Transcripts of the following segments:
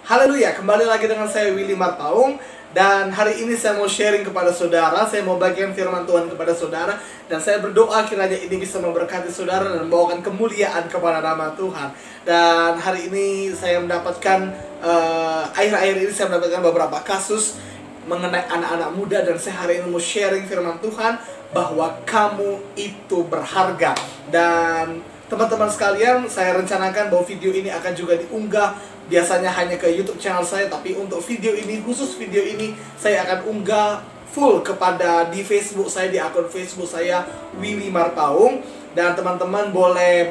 Haleluya, kembali lagi dengan saya Willy Marpaung. Dan hari ini saya mau sharing kepada saudara. Saya mau bagikan firman Tuhan kepada saudara. Dan saya berdoa kiranya ini bisa memberkati saudara dan membawakan kemuliaan kepada nama Tuhan. Dan hari ini saya mendapatkan akhir-akhir ini saya mendapatkan beberapa kasus mengenai anak-anak muda. Dan saya hari ini mau sharing firman Tuhan bahwa kamu itu berharga. Dan teman-teman sekalian, saya rencanakan bahwa video ini akan juga diunggah biasanya hanya ke YouTube channel saya, tapi untuk video ini, khusus video ini, saya akan unggah full kepada di Facebook saya, di akun Facebook saya Willy Marpaung. Dan teman-teman boleh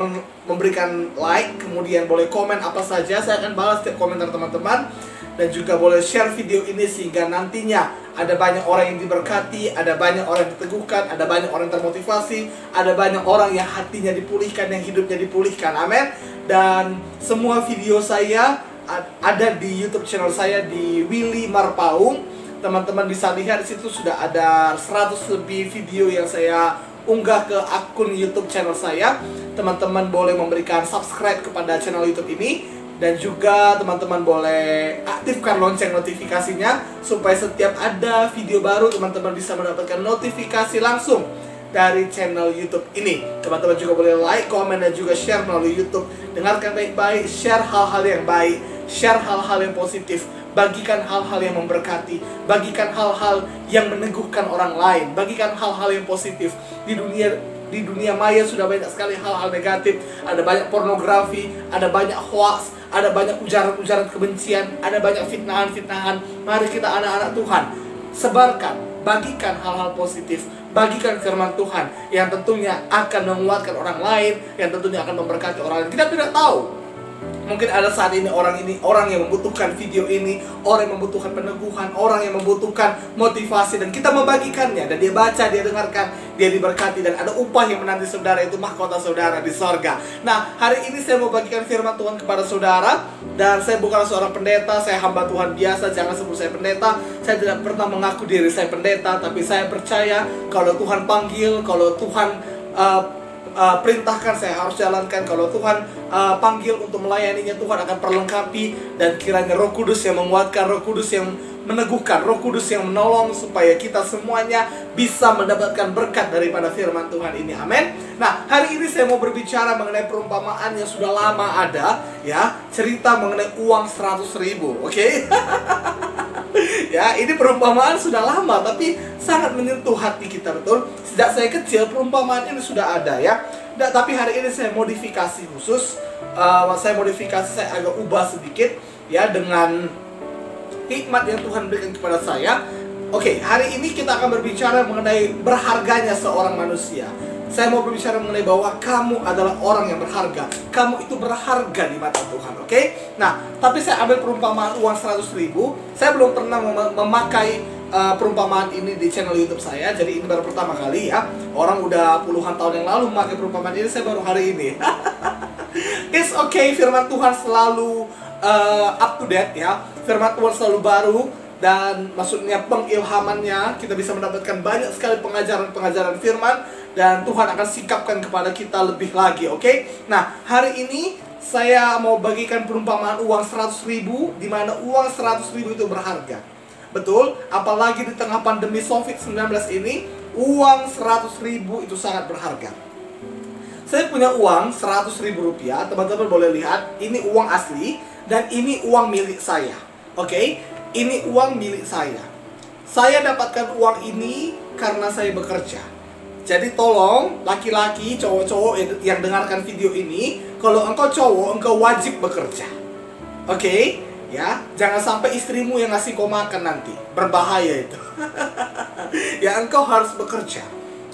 memberikan like, kemudian boleh komen apa saja, saya akan balas setiap komentar teman-teman. Dan juga boleh share video ini sehingga nantinya ada banyak orang yang diberkati, ada banyak orang yang diteguhkan, ada banyak orang yang termotivasi, ada banyak orang yang hatinya dipulihkan, yang hidupnya dipulihkan. Amin. Dan semua video saya ada di YouTube channel saya di Willy Marpaung. Teman-teman bisa lihat di situ sudah ada 100 lebih video yang saya unggah ke akun YouTube channel saya. Teman-teman boleh memberikan subscribe kepada channel YouTube ini. Dan juga teman-teman boleh aktifkan lonceng notifikasinya supaya setiap ada video baru teman-teman bisa mendapatkan notifikasi langsung dari channel YouTube ini. Teman-teman juga boleh like, komen, dan juga share melalui YouTube. Dengarkan baik-baik, share hal-hal yang baik, share hal-hal yang positif, bagikan hal-hal yang memberkati, bagikan hal-hal yang meneguhkan orang lain, bagikan hal-hal yang positif. Di dunia maya sudah banyak sekali hal-hal negatif. Ada banyak pornografi, ada banyak hoax, ada banyak ujaran-ujaran kebencian, ada banyak fitnahan-fitnahan. Mari kita anak-anak Tuhan sebarkan, bagikan hal-hal positif, bagikan firman Tuhan yang tentunya akan menguatkan orang lain, yang tentunya akan memberkati orang lain. Kita tidak tahu, mungkin ada saat ini orang yang membutuhkan video ini, orang yang membutuhkan peneguhan, orang yang membutuhkan motivasi, dan kita membagikannya, dan dia baca, dia dengarkan, dia diberkati, dan ada upah yang menanti saudara, itu mahkota saudara di sorga. Nah, hari ini saya mau bagikan firman Tuhan kepada saudara. Dan saya bukan seorang pendeta, saya hamba Tuhan biasa. Jangan sebut saya pendeta. Saya tidak pernah mengaku diri saya pendeta, tapi saya percaya kalau Tuhan panggil, kalau Tuhan perintahkan, saya harus jalankan. Kalau Tuhan panggil untuk melayaninya, Tuhan akan perlengkapi. Dan kiranya Roh Kudus yang menguatkan, Roh Kudus yang meneguhkan, Roh Kudus yang menolong supaya kita semuanya bisa mendapatkan berkat daripada firman Tuhan ini. Amin. Nah, hari ini saya mau berbicara mengenai perumpamaan yang sudah lama ada, ya, cerita mengenai uang 100.000. Oke? Ya, ini perumpamaan sudah lama tapi sangat menyentuh hati kita, betul. Sejak saya kecil perumpamaan ini sudah ada, ya. Nah, tapi hari ini saya modifikasi khusus. Saya agak ubah sedikit, ya, dengan hikmat yang Tuhan berikan kepada saya. Oke, hari ini kita akan berbicara mengenai berharganya seorang manusia. Saya mau berbicara mengenai bahwa kamu adalah orang yang berharga. Kamu itu berharga di mata Tuhan, oke? Nah, tapi saya ambil perumpamaan uang 100.000. Saya belum pernah memakai perumpamaan ini di channel YouTube saya. Jadi ini baru pertama kali, ya. Orang udah puluhan tahun yang lalu memakai perumpamaan ini, saya baru hari ini. It's okay, firman Tuhan selalu up to date, ya. Firman Tuhan selalu baru. Dan maksudnya pengilhamannya, kita bisa mendapatkan banyak sekali pengajaran-pengajaran firman. Dan Tuhan akan sikapkan kepada kita lebih lagi, oke? Nah, hari ini saya mau bagikan perumpamaan uang 100.000, di mana uang 100.000 itu berharga. Betul, apalagi di tengah pandemi COVID-19 ini, uang 100.000 itu sangat berharga. Saya punya uang 100.000 rupiah, teman-teman boleh lihat, ini uang asli, dan ini uang milik saya, oke? Ini uang milik saya. Saya dapatkan uang ini karena saya bekerja. Jadi tolong laki-laki, cowok-cowok yang dengarkan video ini, kalau engkau cowok, engkau wajib bekerja. Oke? Ya, jangan sampai istrimu yang ngasih kau makan nanti. Berbahaya itu. Ya, engkau harus bekerja.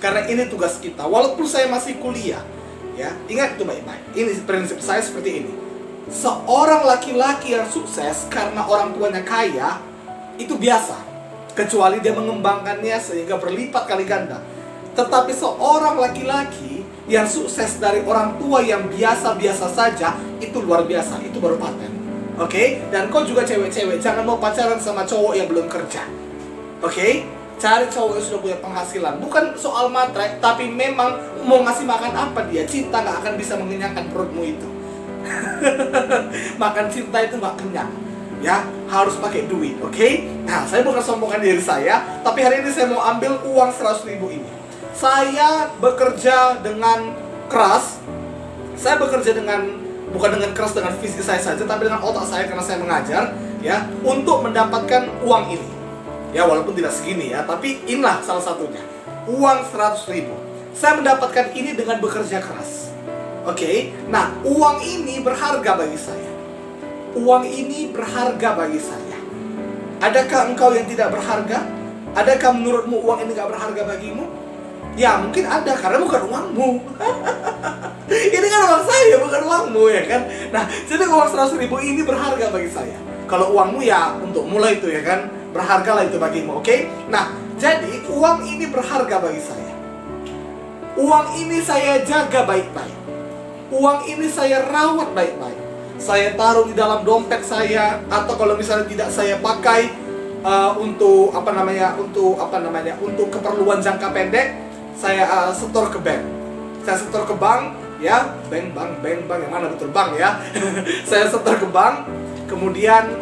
Karena ini tugas kita. Walaupun saya masih kuliah, ya, ingat itu baik-baik. Ini prinsip saya seperti ini. Seorang laki-laki yang sukses karena orang tuanya kaya, itu biasa. Kecuali dia mengembangkannya sehingga berlipat kali ganda. Tetapi seorang laki-laki yang sukses dari orang tua yang biasa-biasa saja, itu luar biasa, itu baru paten. Oke? Dan kau juga cewek-cewek, jangan mau pacaran sama cowok yang belum kerja. Oke? Cari cowok yang sudah punya penghasilan. Bukan soal matre, tapi memang mau ngasih makan apa dia, cinta gak akan bisa mengenyangkan perutmu itu. Makan cinta itu gak kenyang. Ya, harus pakai duit, oke? Nah, saya bukan sombongkan diri saya, tapi hari ini saya mau ambil uang 100.000 ini. Saya bekerja dengan keras. Saya bekerja bukan dengan keras dengan fisik saya saja, tapi dengan otak saya karena saya mengajar, ya, untuk mendapatkan uang ini. Ya, walaupun tidak segini ya, tapi inilah salah satunya. Uang 100.000. Saya mendapatkan ini dengan bekerja keras. Oke? Nah, uang ini berharga bagi saya. Uang ini berharga bagi saya. Adakah engkau yang tidak berharga? Adakah menurutmu uang ini gak berharga bagimu? Ya, mungkin ada, karena bukan uangmu. Ini kan uang saya, bukan uangmu, ya kan? Nah, jadi uang 100.000 ini berharga bagi saya. Kalau uangmu ya untuk mulai itu, ya kan? Berhargalah itu bagimu, oke? Nah, jadi uang ini berharga bagi saya. Uang ini saya jaga baik-baik. Uang ini saya rawat baik-baik. Saya taruh di dalam dompet saya, atau kalau misalnya tidak saya pakai untuk keperluan jangka pendek, saya setor ke bank. Saya setor ke bank, ya, bank yang mana betul bank ya? Saya setor ke bank, kemudian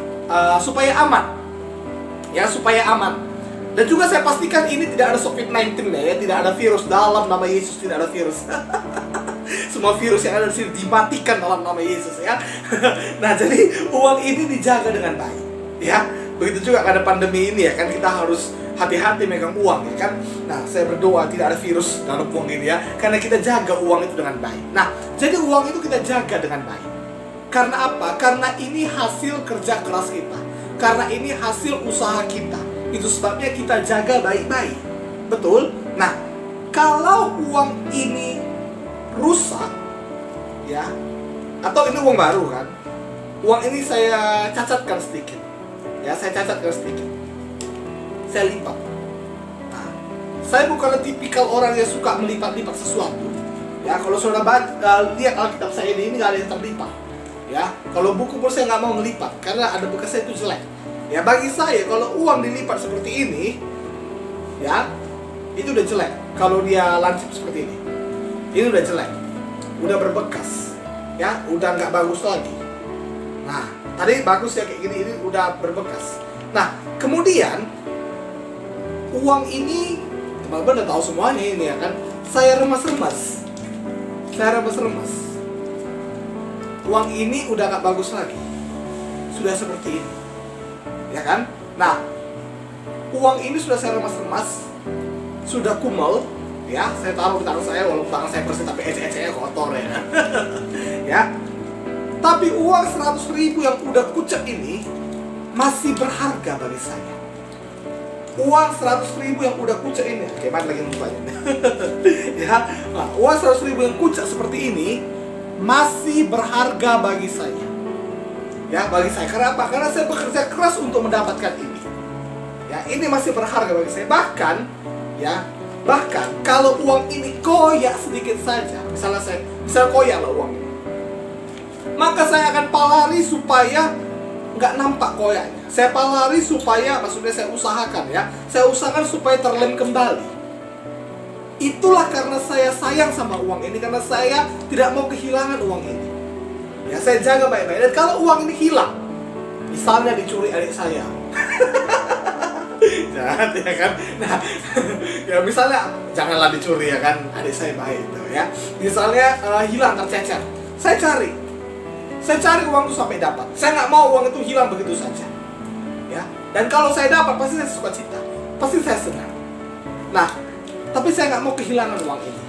supaya aman, ya, supaya aman. Dan juga saya pastikan ini tidak ada COVID-19 ya, tidak ada virus dalam nama Yesus, tidak ada virus. Semua virus yang ada di sini dimatikan dalam nama Yesus ya. Nah, jadi uang ini dijaga dengan baik, ya. Begitu juga karena pandemi ini ya kan, kita harus hati-hati megang uang, ya kan. Nah, saya berdoa tidak ada virus dalam uang ini ya, karena kita jaga uang itu dengan baik. Nah, jadi uang itu kita jaga dengan baik. Karena apa? Karena ini hasil kerja keras kita. Karena ini hasil usaha kita. Itu sebabnya kita jaga baik-baik. Betul? Nah, kalau uang ini rusak, ya, atau ini uang baru kan, uang ini saya cacatkan sedikit, ya, saya cacatkan sedikit, saya lipat. Nah, saya bukanlah tipikal orang yang suka melipat-lipat sesuatu, ya. Kalau saudara lihat Alkitab saya ini nggak ada yang terlipat, ya. Kalau buku pun saya nggak mau melipat karena ada bekasnya itu jelek, ya. Bagi saya kalau uang dilipat seperti ini, ya, itu udah jelek. Kalau dia lancip seperti ini udah jelek, udah berbekas, ya, udah nggak bagus lagi. Nah, tadi bagus ya kayak gini, ini udah berbekas. Nah, kemudian uang ini teman-teman udah tahu semuanya ini ya kan, saya remas-remas. Uang ini udah nggak bagus lagi, sudah seperti ini, ya kan? Nah, uang ini sudah saya remas-remas, sudah kumel. Ya, saya taruh di tangan saya, walaupun tangan saya bersih tapi ecek-eceknya kotor ya. Ya. Tapi uang 100.000 yang udah kucek ini masih berharga bagi saya. Uang 100.000 yang udah kucek ini, gimana lagi mukanya? Ya, nah, uang 100.000 yang kucek seperti ini masih berharga bagi saya. Ya, bagi saya. Karena apa? Karena saya bekerja keras untuk mendapatkan ini. Ya, ini masih berharga bagi saya. Bahkan kalau uang ini koyak sedikit saja, misalnya koyak lah uang ini, maka saya akan palari supaya nggak nampak koyaknya. Saya palari supaya, maksudnya saya usahakan ya, saya usahakan supaya terlem kembali. Itulah karena saya sayang sama uang ini, karena saya tidak mau kehilangan uang ini. Ya, saya jaga baik-baik. Dan kalau uang ini hilang, misalnya dicuri adik saya, jahat ya kan. Nah, ya misalnya janganlah dicuri ya kan, adik saya baik itu ya. Misalnya hilang, tercecer, saya cari uang itu sampai dapat. Saya nggak mau uang itu hilang begitu saja, ya. Dan kalau saya dapat pasti saya suka cita, pasti saya senang. Nah, tapi saya nggak mau kehilangan uang ini,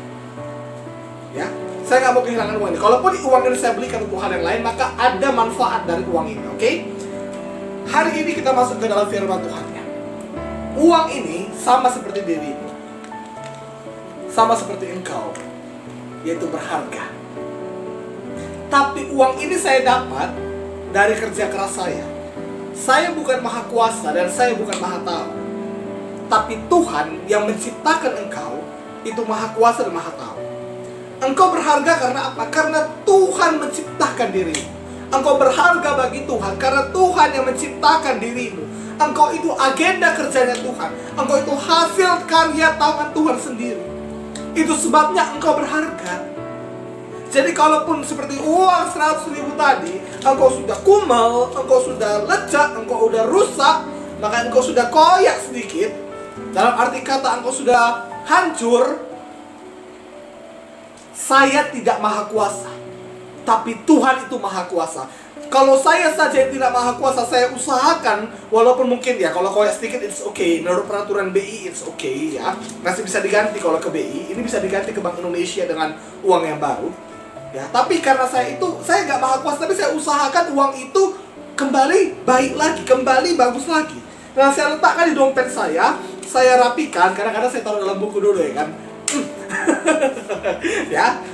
ya. Saya nggak mau kehilangan uang ini. Kalaupun uang ini saya belikan untuk hal yang lain, maka ada manfaat dari uang ini, oke? Hari ini kita masuk ke dalam firman Tuhan ya. Uang ini sama seperti dirimu, sama seperti engkau, yaitu berharga. Tapi uang ini saya dapat dari kerja keras saya. Saya bukan maha kuasa dan saya bukan maha tahu. Tapi Tuhan yang menciptakan engkau itu maha kuasa dan maha tahu. Engkau berharga karena apa? Karena Tuhan menciptakan dirimu. Engkau berharga bagi Tuhan karena Tuhan yang menciptakan dirimu. Engkau itu agenda kerjanya Tuhan. Engkau itu hasil karya tangan Tuhan sendiri. Itu sebabnya engkau berharga. Jadi kalaupun seperti uang 100.000 tadi, engkau sudah kumal, engkau sudah lecak, engkau sudah rusak, maka engkau sudah koyak sedikit, dalam arti kata engkau sudah hancur, saya tidak maha kuasa, tapi Tuhan itu maha kuasa. Kalau saya saja yang tidak maha kuasa, saya usahakan, walaupun mungkin ya, kalau koyak sedikit it's okay, menurut peraturan BI it's okay ya, masih bisa diganti. Kalau ke BI, ini bisa diganti ke Bank Indonesia dengan uang yang baru ya. Tapi karena saya nggak maha kuasa, tapi saya usahakan uang itu kembali baik lagi, kembali bagus lagi. Nah, saya letakkan di dompet saya rapikan, kadang-kadang saya taruh dalam buku dulu ya kan. Ya,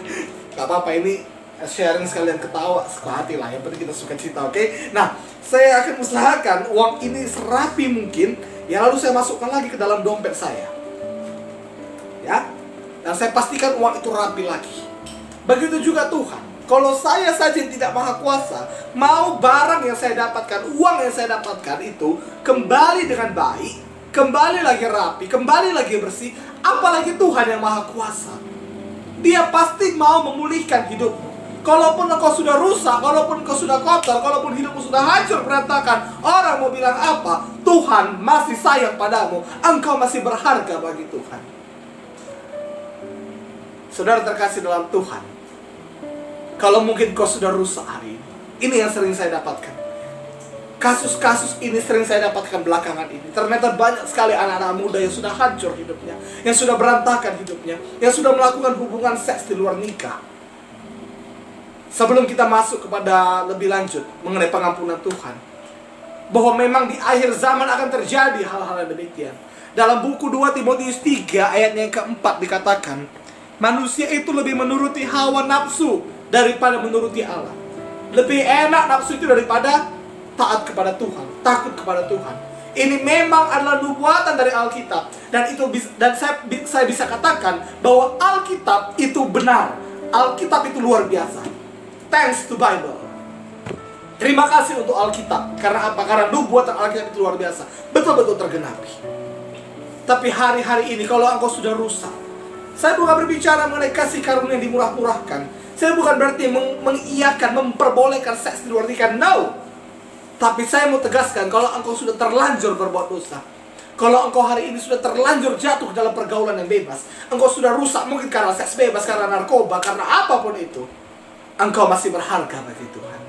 gak apa-apa, ini sharing sekalian ketawa, sehati lah, yang penting kita suka cerita, oke? Nah, saya akan usahakan uang ini serapi mungkin, ya lalu saya masukkan lagi ke dalam dompet saya, ya, dan saya pastikan uang itu rapi lagi. Begitu juga Tuhan. Kalau saya saja yang tidak maha kuasa, mau barang yang saya dapatkan, uang yang saya dapatkan itu kembali dengan baik, kembali lagi rapi, kembali lagi bersih, apalagi Tuhan yang maha kuasa. Dia pasti mau memulihkan hidupmu. Kalaupun engkau sudah rusak, kalaupun engkau sudah kotor, kalaupun hidupmu sudah hancur berantakan, orang mau bilang apa, Tuhan masih sayang padamu. Engkau masih berharga bagi Tuhan. Saudara terkasih dalam Tuhan, kalau mungkin kau sudah rusak hari ini yang sering saya dapatkan. Kasus-kasus ini sering saya dapatkan belakangan ini. Ternyata banyak sekali anak-anak muda yang sudah hancur hidupnya, yang sudah berantakan hidupnya, yang sudah melakukan hubungan seks di luar nikah. Sebelum kita masuk kepada lebih lanjut mengenai pengampunan Tuhan, bahwa memang di akhir zaman akan terjadi hal-hal yang demikian. Dalam buku 2 Timotius 3 ayatnya yang keempat dikatakan, manusia itu lebih menuruti hawa nafsu daripada menuruti Allah. Lebih enak nafsu itu daripada taat kepada Tuhan, takut kepada Tuhan. Ini memang adalah nubuatan dari Alkitab, dan saya bisa katakan bahwa Alkitab itu benar. Alkitab itu luar biasa. Thanks to Bible. Terima kasih untuk Alkitab. Karena apa? Karena nubuatan Alkitab itu luar biasa, betul-betul tergenapi. Tapi hari-hari ini kalau engkau sudah rusak, saya bukan berbicara mengenai kasih karunia yang dimurah-murahkan. Saya bukan berarti mengiyakan, memperbolehkan seks di luar nikah. No. Tapi saya mau tegaskan, kalau engkau sudah terlanjur berbuat dosa, kalau engkau hari ini sudah terlanjur jatuh dalam pergaulan yang bebas, engkau sudah rusak mungkin karena seks bebas, karena narkoba, karena apapun itu, engkau masih berharga bagi Tuhan.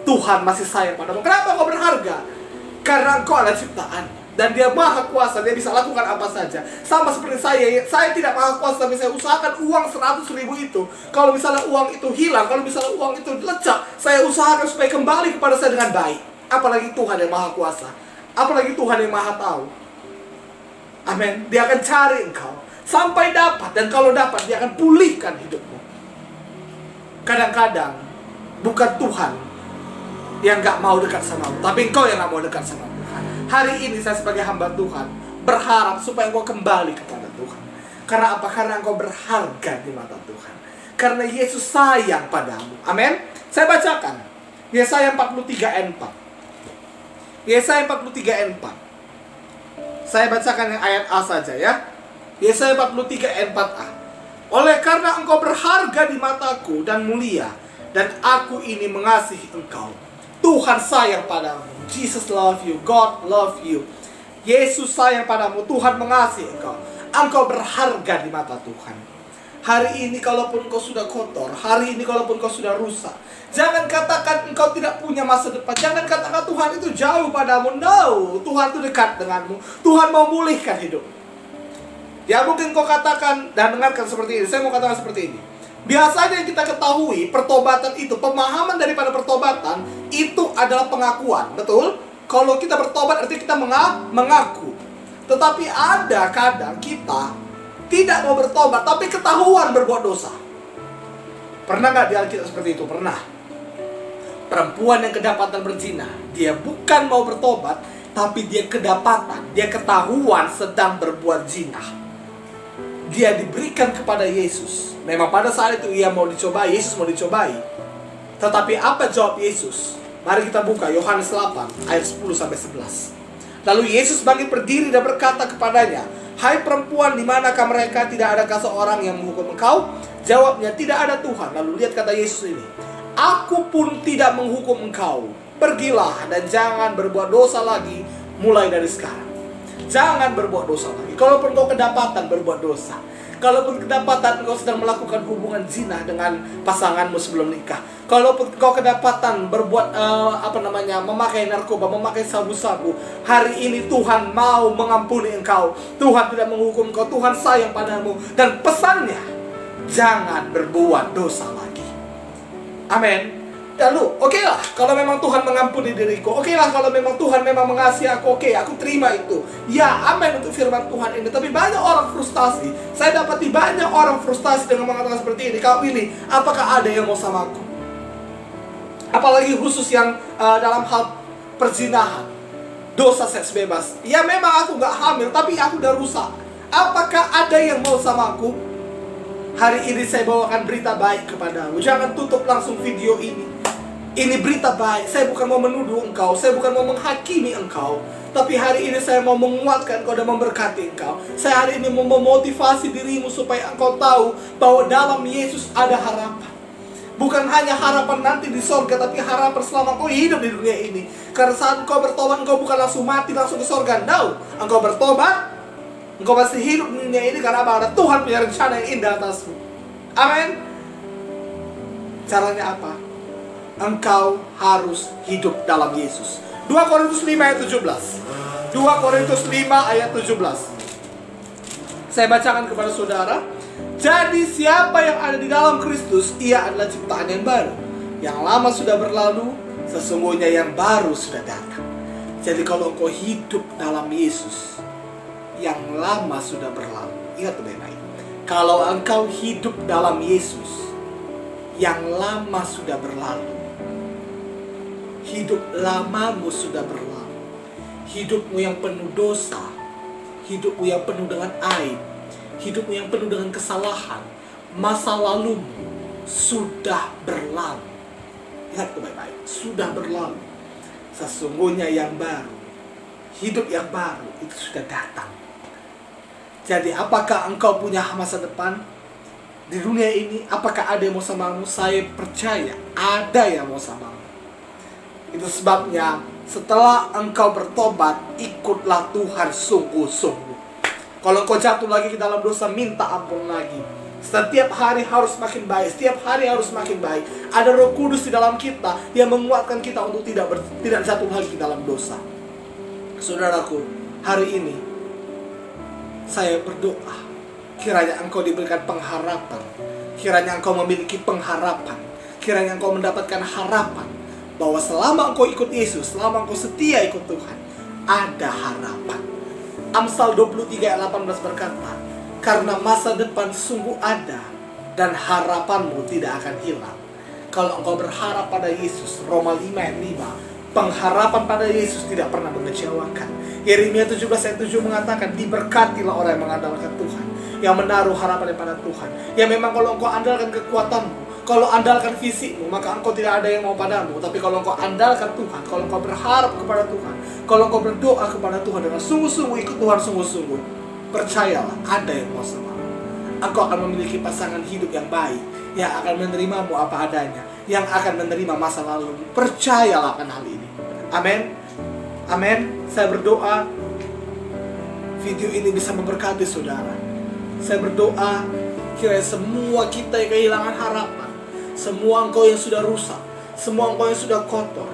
Tuhan masih sayang padamu. Kenapa engkau berharga? Karena engkau adalah ciptaan, dan Dia maha kuasa. Dia bisa lakukan apa saja. Sama seperti saya tidak maha kuasa, tapi saya usahakan uang 100.000 itu, kalau misalnya uang itu hilang, kalau misalnya uang itu lecak, saya usahakan supaya kembali kepada saya dengan baik. Apalagi Tuhan yang maha kuasa, apalagi Tuhan yang maha tahu. Amin. Dia akan cari engkau sampai dapat, dan kalau dapat Dia akan pulihkan hidupmu. Kadang-kadang bukan Tuhan yang gak mau dekat sama mu, tapi engkau yang gak mau dekat sama Tuhan. Hari ini saya sebagai hamba Tuhan berharap supaya engkau kembali kepada Tuhan. Karena apa? Karena engkau berharga di mata Tuhan. Karena Yesus sayang padamu. Amin. Saya bacakan Yesaya 43 ayat 4. Yesaya 43 ayat 4. Saya bacakan yang ayat A saja ya. Yesaya 43 ayat 4a. Oleh karena engkau berharga di mataku dan mulia, dan aku ini mengasihi engkau. Tuhan sayang padamu. Jesus love you. God love you. Yesus sayang padamu. Tuhan mengasihi engkau. Engkau berharga di mata Tuhan. Hari ini kalaupun engkau sudah kotor, hari ini kalaupun engkau sudah rusak, jangan katakan engkau tidak punya masa depan. Jangan katakan Tuhan itu jauh padamu. No, Tuhan itu dekat denganmu. Tuhan mau memulihkan hidupmu. Ya mungkin kau katakan dan dengarkan seperti ini. Saya mau katakan seperti ini. Biasanya yang kita ketahui, pertobatan itu, pemahaman daripada pertobatan itu adalah pengakuan. Betul? Kalau kita bertobat artinya kita mengaku. Tetapi ada kadang kita tidak mau bertobat, tapi ketahuan berbuat dosa. Pernah nggak di Alkitab seperti itu? Pernah. Perempuan yang kedapatan berzina, dia bukan mau bertobat, tapi dia kedapatan, dia ketahuan sedang berbuat zina. Dia diberikan kepada Yesus. Memang pada saat itu ia mau dicobai, Yesus mau dicobai. Tetapi apa jawab Yesus? Mari kita buka Yohanes 8 ayat 10-11. Lalu Yesus bangkit berdiri dan berkata kepadanya, "Hai perempuan, di manakah mereka? Tidak adakah seorang yang menghukum engkau?" Jawabnya, tidak ada Tuhan. Lalu lihat kata Yesus ini, aku pun tidak menghukum engkau. Pergilah dan jangan berbuat dosa lagi mulai dari sekarang. Jangan berbuat dosa lagi. Kalaupun kau kedapatan berbuat dosa, kalaupun kedapatan kau sedang melakukan hubungan zina dengan pasanganmu sebelum nikah, kalaupun kau kedapatan berbuat memakai narkoba, memakai sabu-sabu, hari ini Tuhan mau mengampuni engkau. Tuhan tidak menghukum engkau. Tuhan sayang padamu. Dan pesannya, jangan berbuat dosa lagi. Amin. Lalu, okelah, kalau memang Tuhan mengampuni diriku, okelah, kalau memang Tuhan memang mengasihi aku, oke, aku terima itu. Ya, amin untuk firman Tuhan ini. Tapi banyak orang frustasi. Saya dapati banyak orang frustasi dengan mengatakan seperti ini. Kau pilih, apakah ada yang mau sama aku? Apalagi khusus yang dalam hal perzinahan, dosa seks bebas. Ya, memang aku gak hamil, tapi aku udah rusak. Apakah ada yang mau sama aku? Hari ini saya bawakan berita baik kepadamu. Jangan tutup langsung video ini. Ini berita baik. Saya bukan mau menuduh engkau, saya bukan mau menghakimi engkau, tapi hari ini saya mau menguatkan engkau dan memberkati engkau. Saya hari ini mau memotivasi dirimu supaya engkau tahu bahwa dalam Yesus ada harapan. Bukan hanya harapan nanti di sorga, tapi harapan selama engkau hidup di dunia ini. Karena saat engkau bertobat, engkau bukan langsung mati, langsung ke sorga. No, engkau bertobat, engkau masih hidup di dunia ini karena ada Tuhan punya rencana yang indah atasmu. Amin. Caranya apa? Engkau harus hidup dalam Yesus. 2 Korintus 5 ayat 17. 2 Korintus 5 ayat 17. Saya bacakan kepada saudara. Jadi siapa yang ada di dalam Kristus, ia adalah ciptaan yang baru. Yang lama sudah berlalu, sesungguhnya yang baru sudah datang. Jadi kalau engkau hidup dalam Yesus, yang lama sudah berlalu. Ingat baik-baik. Kalau engkau hidup dalam Yesus, yang lama sudah berlalu. Hidup lamamu sudah berlalu. Hidupmu yang penuh dosa, hidupmu yang penuh dengan aib, hidupmu yang penuh dengan kesalahan, masa lalumu sudah berlalu. Ingat baik-baik, sudah berlalu. Sesungguhnya yang baru, hidup yang baru itu sudah datang. Jadi apakah engkau punya masa depan di dunia ini? Apakah ada yang mau samamu? Saya percaya ada yang mau samamu. Itu sebabnya setelah engkau bertobat, ikutlah Tuhan sungguh-sungguh. Kalau engkau jatuh lagi ke dalam dosa, minta ampun lagi. Setiap hari harus makin baik. Setiap hari harus makin baik. Ada Roh Kudus di dalam kita yang menguatkan kita untuk tidak jatuh lagi ke dalam dosa. Saudaraku, hari ini saya berdoa, kiranya engkau diberikan pengharapan. Kiranya engkau memiliki pengharapan. Kiranya engkau mendapatkan harapan bahwa selama engkau ikut Yesus, selama engkau setia ikut Tuhan, ada harapan. Amsal 23 ayat 18 berkata, karena masa depan sungguh ada dan harapanmu tidak akan hilang. Kalau engkau berharap pada Yesus, Roma 5 ayat 5, pengharapan pada Yesus tidak pernah mengecewakan. Yeremia 17 ayat 7 mengatakan, diberkatilah orang yang mengandalkan Tuhan, yang menaruh harapan pada Tuhan. Ya memang kalau engkau andalkan kekuatanmu, kalau andalkan fisikmu, maka engkau tidak ada yang mau padamu. Tapi kalau engkau andalkan Tuhan, kalau engkau berharap kepada Tuhan, kalau engkau berdoa kepada Tuhan dengan sungguh-sungguh, ikut Tuhan sungguh-sungguh, percayalah ada yang mau samamu. Engkau akan memiliki pasangan hidup yang baik, yang akan menerimamu apa adanya, yang akan menerima masa lalu. Percayalah akan hal ini. Amin. Amin. Saya berdoa video ini bisa memberkati saudara. Saya berdoa kiranya semua kita yang kehilangan harapan, semua engkau yang sudah rusak, semua engkau yang sudah kotor,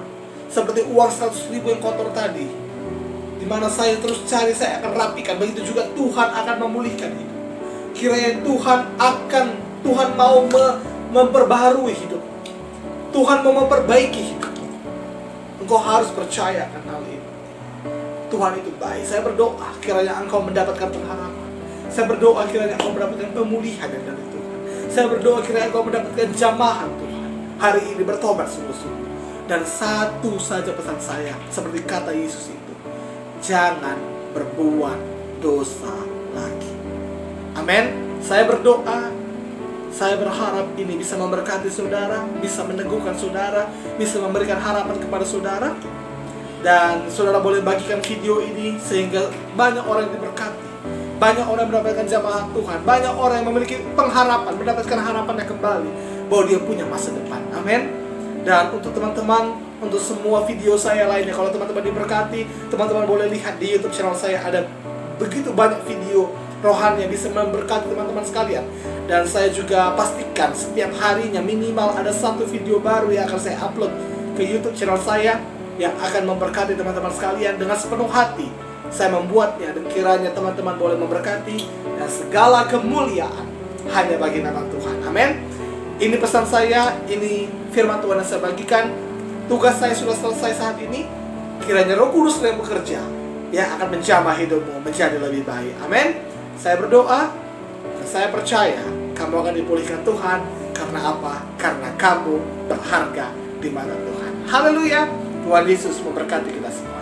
seperti uang 100.000 yang kotor tadi, dimana saya terus cari, saya akan rapikan. Begitu juga Tuhan akan memulihkan hidup. Kiranya Tuhan mau memperbaharui hidup. Tuhan mau memperbaiki hidup. Engkau harus percaya akan hal ini. Tuhan itu baik. Saya berdoa kiranya engkau mendapatkan pengharapan. Saya berdoa kiranya engkau mendapatkan pemulihan dari Tuhan. Saya berdoa kiranya engkau mendapatkan jamahan Tuhan. Hari ini bertobat sungguh-sungguh. Dan satu saja pesan saya, seperti kata Yesus itu, jangan berbuat dosa lagi. Amin. Saya berdoa, saya berharap ini bisa memberkati saudara, bisa meneguhkan saudara, bisa memberikan harapan kepada saudara. Dan saudara boleh bagikan video ini sehingga banyak orang diberkati, banyak orang mendapatkan jamaah Tuhan, banyak orang yang memiliki pengharapan, mendapatkan harapannya kembali bahwa dia punya masa depan. Amin. Dan untuk teman-teman, untuk semua video saya lainnya, kalau teman-teman diberkati, teman-teman boleh lihat di YouTube channel saya, ada begitu banyak video rohani yang bisa memberkati teman-teman sekalian. Dan saya juga pastikan setiap harinya minimal ada satu video baru yang akan saya upload ke YouTube channel saya yang akan memberkati teman-teman sekalian. Dengan sepenuh hati saya membuatnya, dan kiranya teman-teman boleh memberkati, dan segala kemuliaan hanya bagi nama Tuhan. Amin. Ini pesan saya, ini firman Tuhan yang saya bagikan. Tugas saya sudah selesai saat ini. Kiranya Roh Kudus yang bekerja, yang akan menjamah hidupmu menjadi lebih baik. Amin. Saya berdoa dan saya percaya kamu akan dipulihkan Tuhan. Karena apa? Karena kamu berharga di mata Tuhan. Haleluya. Tuhan Yesus memberkati kita semua.